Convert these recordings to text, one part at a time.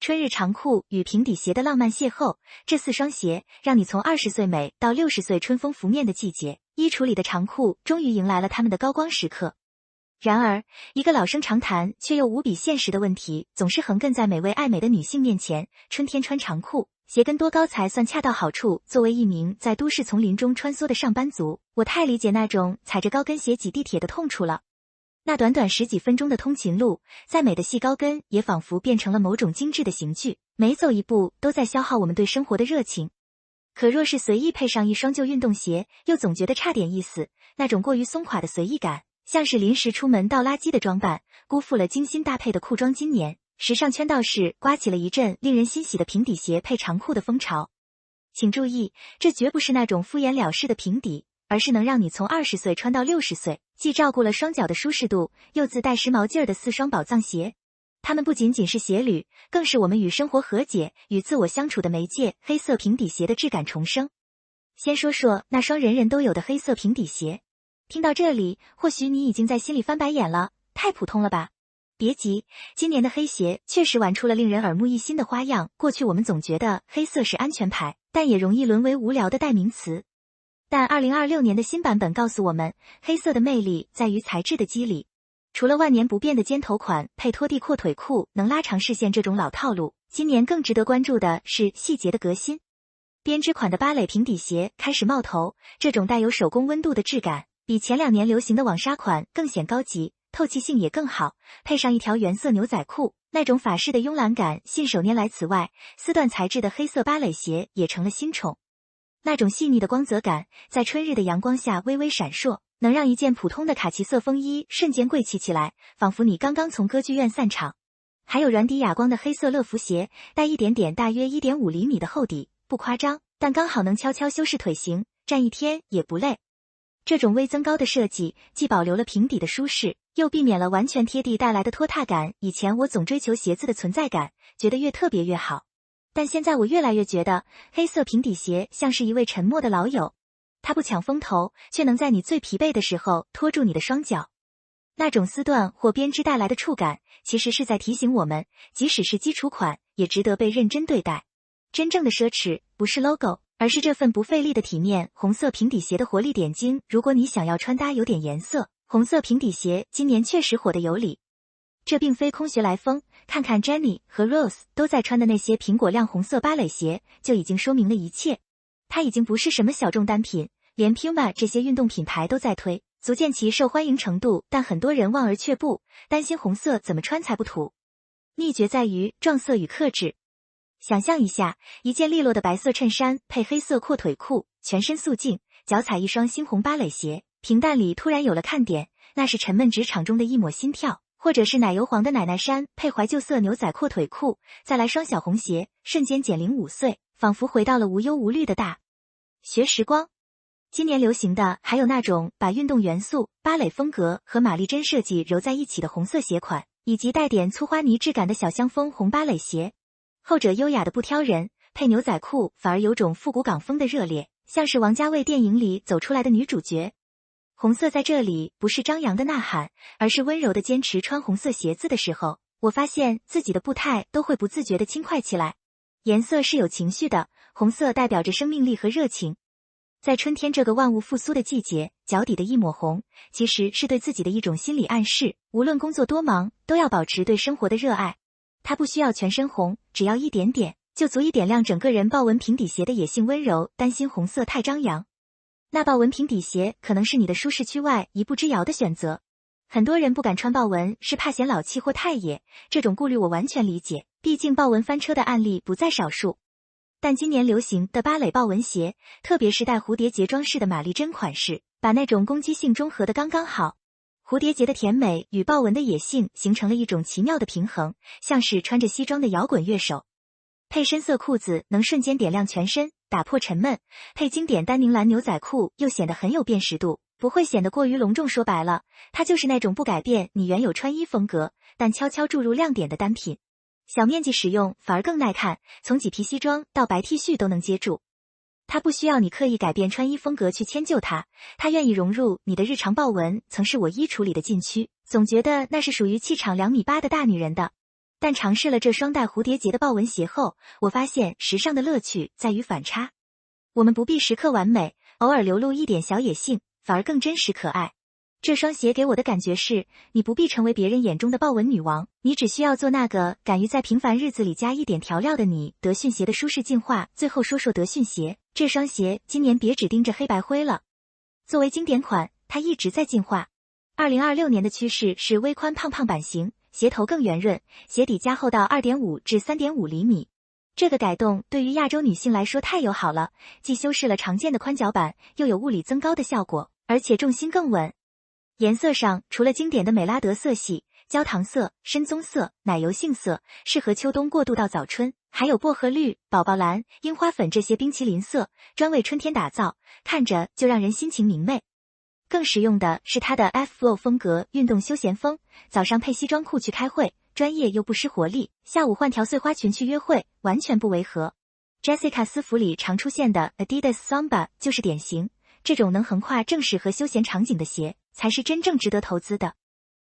春日长裤与平底鞋的浪漫邂逅，这4双鞋让你从20岁美到60岁春风拂面的季节，衣橱里的长裤终于迎来了他们的高光时刻。然而，一个老生常谈却又无比现实的问题，总是横亘在每位爱美的女性面前：春天穿长裤，鞋跟多高才算恰到好处？作为一名在都市丛林中穿梭的上班族，我太理解那种踩着高跟鞋挤地铁的痛楚了。那短短10几分钟的通勤路，再美的细高跟也仿佛变成了某种精致的刑具，每走一步都在消耗我们对生活的热情。可若是随意配上一双旧运动鞋，又总觉得差点意思，那种过于松垮的随意感，像是临时出门倒垃圾的装扮，辜负了精心搭配的裤装。今年，时尚圈倒是刮起了一阵令人欣喜的平底鞋配长裤的风潮。请注意，这绝不是那种敷衍了事的平底，而是能让你从20岁穿到60岁，既照顾了双脚的舒适度，又自带时髦劲儿的4双宝藏鞋。它们不仅仅是鞋履，更是我们与生活和解、与自我相处的媒介。黑色平底鞋的质感重生。先说说那双人人都有的黑色平底鞋。听到这里，或许你已经在心里翻白眼了，太普通了吧？别急，今年的黑鞋确实玩出了令人耳目一新的花样。过去我们总觉得黑色是安全牌，但也容易沦为无聊的代名词。但2026年的新版本告诉我们，黑色的魅力在于材质的肌理。除了万年不变的尖头款配拖地阔腿裤能拉长视线这种老套路，今年更值得关注的是细节的革新。编织款的芭蕾平底鞋开始冒头，这种带有手工温度的质感，比前2年流行的网纱款更显高级，透气性也更好。配上一条原色牛仔裤，那种法式的慵懒感信手拈来。此外，丝缎材质的黑色芭蕾鞋也成了新宠。那种细腻的光泽感，在春日的阳光下微微闪烁，能让一件普通的卡其色风衣瞬间贵气起来，仿佛你刚刚从歌剧院散场。还有软底哑光的黑色乐福鞋，带一点点大约 1.5 厘米的厚底，不夸张，但刚好能悄悄修饰腿型，站一天也不累。这种微增高的设计，既保留了平底的舒适，又避免了完全贴地带来的拖沓感。以前我总追求鞋子的存在感，觉得越特别越好。但现在我越来越觉得，黑色平底鞋像是一位沉默的老友，它不抢风头，却能在你最疲惫的时候拖住你的双脚。那种丝缎或编织带来的触感，其实是在提醒我们，即使是基础款，也值得被认真对待。真正的奢侈，不是 logo， 而是这份不费力的体面。红色平底鞋的活力点睛，如果你想要穿搭有点颜色，红色平底鞋今年确实火得有理。这并非空穴来风，看看 Jennie 和 Rose 都在穿的那些苹果亮红色芭蕾鞋，就已经说明了一切。它已经不是什么小众单品，连 Puma 这些运动品牌都在推，足见其受欢迎程度。但很多人望而却步，担心红色怎么穿才不土。秘诀在于撞色与克制。想象一下，一件利落的白色衬衫配黑色阔腿裤，全身素净，脚踩一双猩红芭蕾鞋，平淡里突然有了看点，那是沉闷职场中的一抹心跳。或者是奶油黄的奶奶衫配怀旧色牛仔阔腿裤，再来双小红鞋，瞬间减龄5岁，仿佛回到了无忧无虑的大学时光。今年流行的还有那种把运动元素、芭蕾风格和玛丽珍设计揉在一起的红色鞋款，以及带点粗花呢质感的小香风红芭蕾鞋。后者优雅的不挑人，配牛仔裤反而有种复古港风的热烈，像是王家卫电影里走出来的女主角。红色在这里不是张扬的呐喊，而是温柔的坚持。穿红色鞋子的时候，我发现自己的步态都会不自觉的轻快起来。颜色是有情绪的，红色代表着生命力和热情。在春天这个万物复苏的季节，脚底的一抹红，其实是对自己的一种心理暗示，无论工作多忙，都要保持对生活的热爱。它不需要全身红，只要一点点，就足以点亮整个人。豹纹平底鞋的野性温柔，担心红色太张扬。那豹纹平底鞋可能是你的舒适区外一步之遥的选择。很多人不敢穿豹纹是怕显老气或太野，这种顾虑我完全理解，毕竟豹纹翻车的案例不在少数。但今年流行的芭蕾豹纹鞋，特别是带蝴蝶结装饰的玛丽珍款式，把那种攻击性中和的刚刚好。蝴蝶结的甜美与豹纹的野性形成了一种奇妙的平衡，像是穿着西装的摇滚乐手。配深色裤子能瞬间点亮全身，打破沉闷，配经典丹宁蓝牛仔裤又显得很有辨识度，不会显得过于隆重。说白了，它就是那种不改变你原有穿衣风格，但悄悄注入亮点的单品。小面积使用反而更耐看，从麂皮西装到白 T 恤都能接住。它不需要你刻意改变穿衣风格去迁就它，它愿意融入你的日常。豹纹曾是我衣橱里的禁区，总觉得那是属于气场2.8米的大女人的。但尝试了这双带蝴蝶结的豹纹鞋后，我发现时尚的乐趣在于反差。我们不必时刻完美，偶尔流露一点小野性，反而更真实可爱。这双鞋给我的感觉是，你不必成为别人眼中的豹纹女王，你只需要做那个敢于在平凡日子里加一点调料的你。德训鞋的舒适进化。最后说说德训鞋，这双鞋今年别只盯着黑白灰了。作为经典款，它一直在进化。2026年的趋势是微宽胖版型，鞋头更圆润，鞋底加厚到 2.5 至 3.5 厘米。这个改动对于亚洲女性来说太友好了，既修饰了常见的宽脚板，又有物理增高的效果，而且重心更稳。颜色上，除了经典的美拉德色系、焦糖色、深棕色、奶油杏色，适合秋冬过渡到早春，还有薄荷绿、宝宝蓝、樱花粉这些冰淇淋色，专为春天打造，看着就让人心情明媚。更实用的是它的 F-Flow 风格运动休闲风，早上配西装裤去开会，专业又不失活力，下午换条碎花裙去约会，完全不违和。Jessica 私服里常出现的 Adidas Samba 就是典型，这种能横跨正式和休闲场景的鞋，才是真正值得投资的。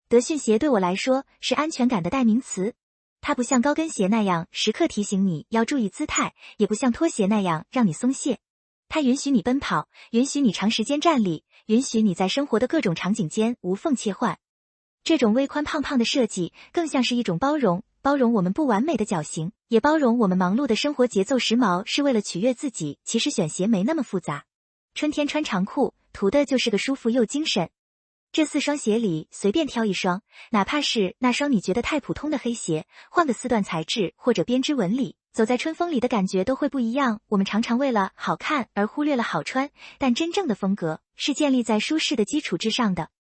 德训鞋对我来说是安全感的代名词，它不像高跟鞋那样时刻提醒你要注意姿态，也不像拖鞋那样让你松懈。它允许你奔跑，允许你长时间站立，允许你在生活的各种场景间无缝切换。这种微宽胖的设计更像是一种包容，包容我们不完美的脚型，也包容我们忙碌的生活节奏。时髦是为了取悦自己，其实选鞋没那么复杂。春天穿长裤，图的就是个舒服又精神。这4双鞋里随便挑一双，哪怕是那双你觉得太普通的黑鞋，换个丝缎材质或者编织纹理，走在春风里的感觉都会不一样。我们常常为了好看而忽略了好穿，但真正的风格是建立在舒适的基础之上的。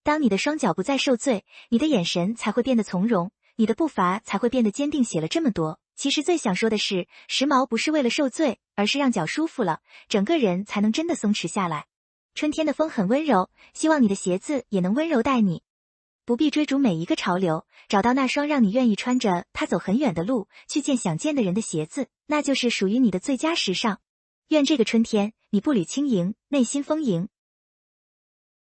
当你的双脚不再受罪，你的眼神才会变得从容，你的步伐才会变得坚定。写了这么多，其实最想说的是，时髦不是为了受罪，而是让脚舒服了，整个人才能真的松弛下来。春天的风很温柔，希望你的鞋子也能温柔待你。不必追逐每一个潮流，找到那双让你愿意穿着它走很远的路，去见想见的人的鞋子，那就是属于你的最佳时尚。愿这个春天，你步履轻盈，内心丰盈。